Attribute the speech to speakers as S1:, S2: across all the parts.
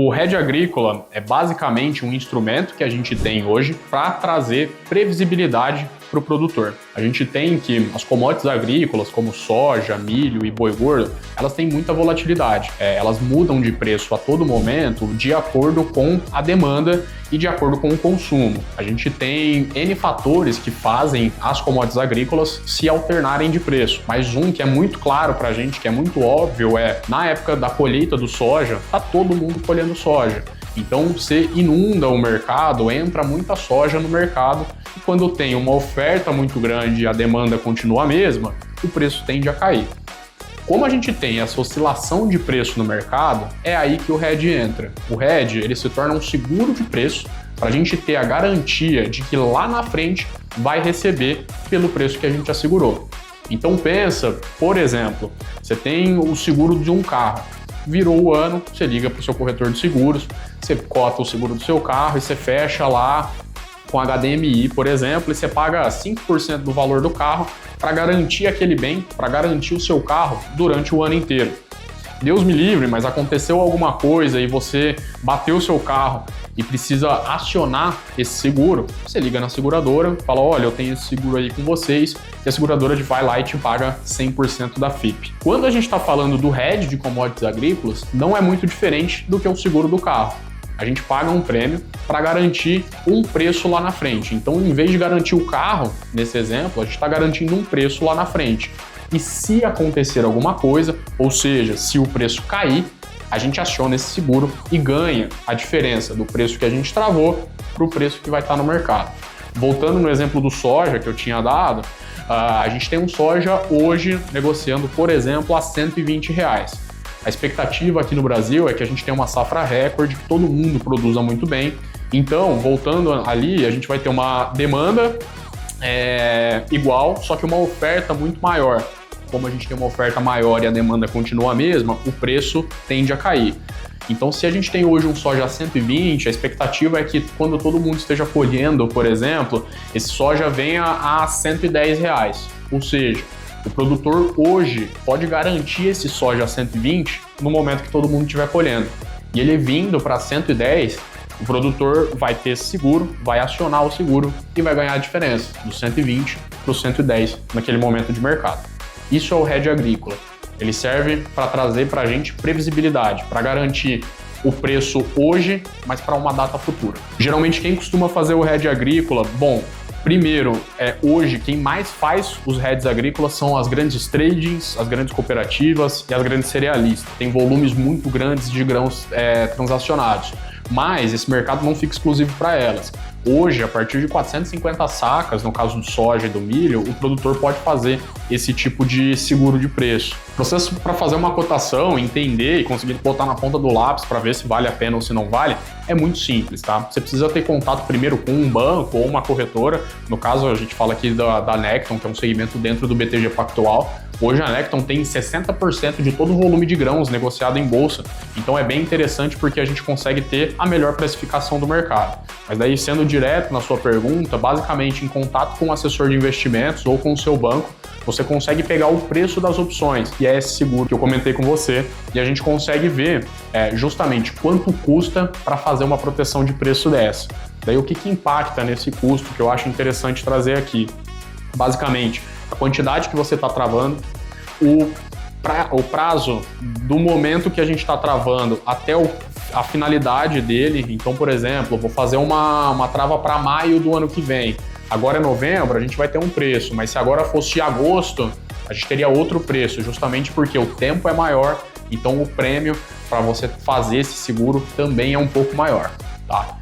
S1: O hedge agrícola é basicamente um instrumento que a gente tem hoje para trazer previsibilidade para o produtor. A gente tem que as commodities agrícolas, como soja, milho e boi gordo, elas têm muita volatilidade. Elas mudam de preço a todo momento de acordo com a demanda e de acordo com o consumo. A gente tem N fatores que fazem as commodities agrícolas se alternarem de preço. Mas um que é muito claro para a gente, que é muito óbvio, na época da colheita do soja, tá todo mundo colhendo soja. Então você inunda o mercado, entra muita soja no mercado e quando tem uma oferta muito grande e a demanda continua a mesma, o preço tende a cair. Como a gente tem essa oscilação de preço no mercado, é aí que o hedge entra. O hedge ele se torna um seguro de preço para a gente ter a garantia de que lá na frente vai receber pelo preço que a gente assegurou. Então pensa, por exemplo, você tem o seguro de um carro. Virou o ano, você liga para o seu corretor de seguros, você cota o seguro do seu carro e você fecha lá com HDMI, por exemplo, e você paga 5% do valor do carro para garantir aquele bem, para garantir o seu carro durante o ano inteiro. Deus me livre, mas aconteceu alguma coisa e você bateu o seu carro e precisa acionar esse seguro, você liga na seguradora, fala, olha, eu tenho esse seguro aí com vocês, e a seguradora vai lá e te paga 100% da FIP. Quando a gente está falando do hedge de commodities agrícolas, não é muito diferente do que o seguro do carro. A gente paga um prêmio para garantir um preço lá na frente. Então, em vez de garantir o carro, nesse exemplo, a gente está garantindo um preço lá na frente. E se acontecer alguma coisa, ou seja, se o preço cair, a gente aciona esse seguro e ganha a diferença do preço que a gente travou para o preço que vai estar no mercado. Voltando no exemplo do soja que eu tinha dado, a gente tem um soja hoje negociando, por exemplo, a R$120. A expectativa aqui no Brasil é que a gente tenha uma safra recorde, que todo mundo produza muito bem. Então, voltando ali, a gente vai ter uma demanda igual, só que uma oferta muito maior. Como a gente tem uma oferta maior e a demanda continua a mesma, o preço tende a cair. Então, se a gente tem hoje um soja a 120, a expectativa é que quando todo mundo esteja colhendo, por exemplo, esse soja venha a R$110. Ou seja, o produtor hoje pode garantir esse soja a 120 no momento que todo mundo estiver colhendo. E ele vindo para 110, o produtor vai ter esse seguro, vai acionar o seguro e vai ganhar a diferença do 120 para o 110 naquele momento de mercado. Isso é o hedge agrícola. Ele serve para trazer para a gente previsibilidade, para garantir o preço hoje, mas para uma data futura. Geralmente quem costuma fazer o hedge agrícola, primeiro, hoje quem mais faz os hedges agrícolas são as grandes tradings, as grandes cooperativas e as grandes cerealistas. Tem volumes muito grandes de grãos transacionados, mas esse mercado não fica exclusivo para elas. Hoje, a partir de 450 sacas, no caso do soja e do milho, o produtor pode fazer esse tipo de seguro de preço. O processo para fazer uma cotação, entender e conseguir botar na ponta do lápis para ver se vale a pena ou se não vale, é muito simples, tá? Você precisa ter contato primeiro com um banco ou uma corretora. No caso, a gente fala aqui da Necton, que é um segmento dentro do BTG Pactual. Hoje a Necton tem 60% de todo o volume de grãos negociado em bolsa. Então é bem interessante porque a gente consegue ter a melhor precificação do mercado. Mas daí, sendo direto na sua pergunta, basicamente em contato com um assessor de investimentos ou com o seu banco, você consegue pegar o preço das opções, que é esse seguro que eu comentei com você, e a gente consegue ver justamente quanto custa para fazer uma proteção de preço dessa. Daí o que impacta nesse custo, que eu acho interessante trazer aqui? Basicamente, a quantidade que você está travando, o prazo do momento que a gente está travando até a finalidade dele. Então, por exemplo, eu vou fazer uma trava para maio do ano que vem. Agora é novembro, a gente vai ter um preço, mas se agora fosse agosto, a gente teria outro preço, justamente porque o tempo é maior, então o prêmio para você fazer esse seguro também é um pouco maior, tá?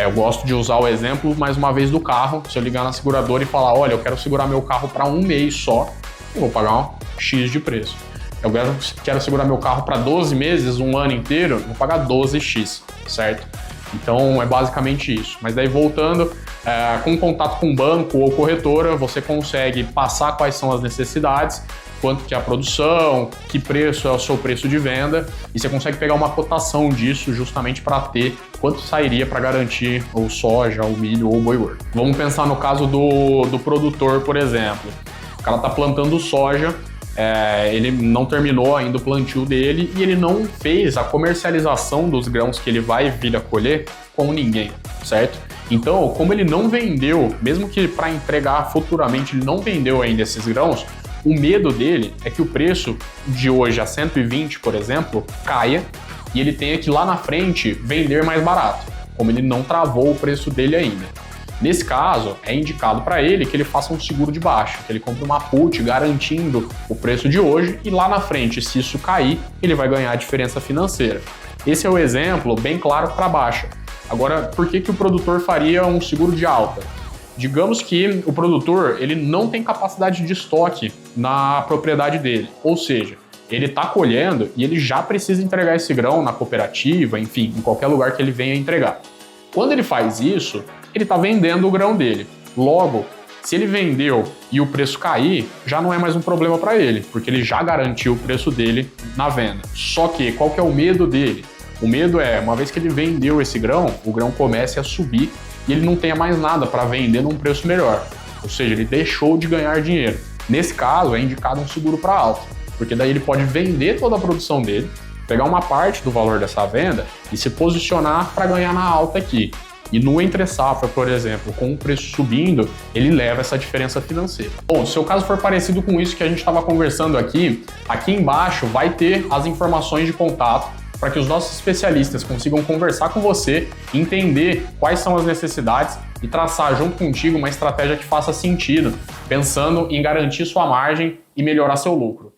S1: Eu gosto de usar o exemplo, mais uma vez, do carro. Se eu ligar na seguradora e falar, olha, eu quero segurar meu carro para um mês só, eu vou pagar um X de preço. Eu quero segurar meu carro para 12 meses, um ano inteiro, eu vou pagar 12X, certo? Então é basicamente isso. Mas daí voltando, com contato com banco ou corretora, você consegue passar quais são as necessidades, quanto que é a produção, que preço é o seu preço de venda, e você consegue pegar uma cotação disso justamente para ter quanto sairia para garantir o soja, o milho ou o boi gordo. Vamos pensar no caso do produtor, por exemplo. O cara está plantando soja ele não terminou ainda o plantio dele e ele não fez a comercialização dos grãos que ele vai vir a colher com ninguém, certo? Então, como ele não vendeu, mesmo que para entregar futuramente ele não vendeu ainda esses grãos, o medo dele é que o preço de hoje a 120, por exemplo, caia e ele tenha que lá na frente vender mais barato, como ele não travou o preço dele ainda. Nesse caso, é indicado para ele que ele faça um seguro de baixa, que ele compre uma put garantindo o preço de hoje e lá na frente, se isso cair, ele vai ganhar a diferença financeira. Esse é o exemplo bem claro para baixa. Agora, por que o produtor faria um seguro de alta? Digamos que o produtor ele não tem capacidade de estoque na propriedade dele, ou seja, ele está colhendo e ele já precisa entregar esse grão na cooperativa, enfim, em qualquer lugar que ele venha entregar. Quando ele faz isso, ele está vendendo o grão dele. Logo, se ele vendeu e o preço cair, já não é mais um problema para ele, porque ele já garantiu o preço dele na venda. Só que qual que é o medo dele? O medo é, uma vez que ele vendeu esse grão, o grão comece a subir e ele não tenha mais nada para vender num preço melhor. Ou seja, ele deixou de ganhar dinheiro. Nesse caso, é indicado um seguro para alta, porque daí ele pode vender toda a produção dele, pegar uma parte do valor dessa venda e se posicionar para ganhar na alta aqui. E no entre safra, por exemplo, com o preço subindo, ele leva essa diferença financeira. Bom, se o caso for parecido com isso que a gente estava conversando aqui embaixo vai ter as informações de contato para que os nossos especialistas consigam conversar com você, entender quais são as necessidades e traçar junto contigo uma estratégia que faça sentido, pensando em garantir sua margem e melhorar seu lucro.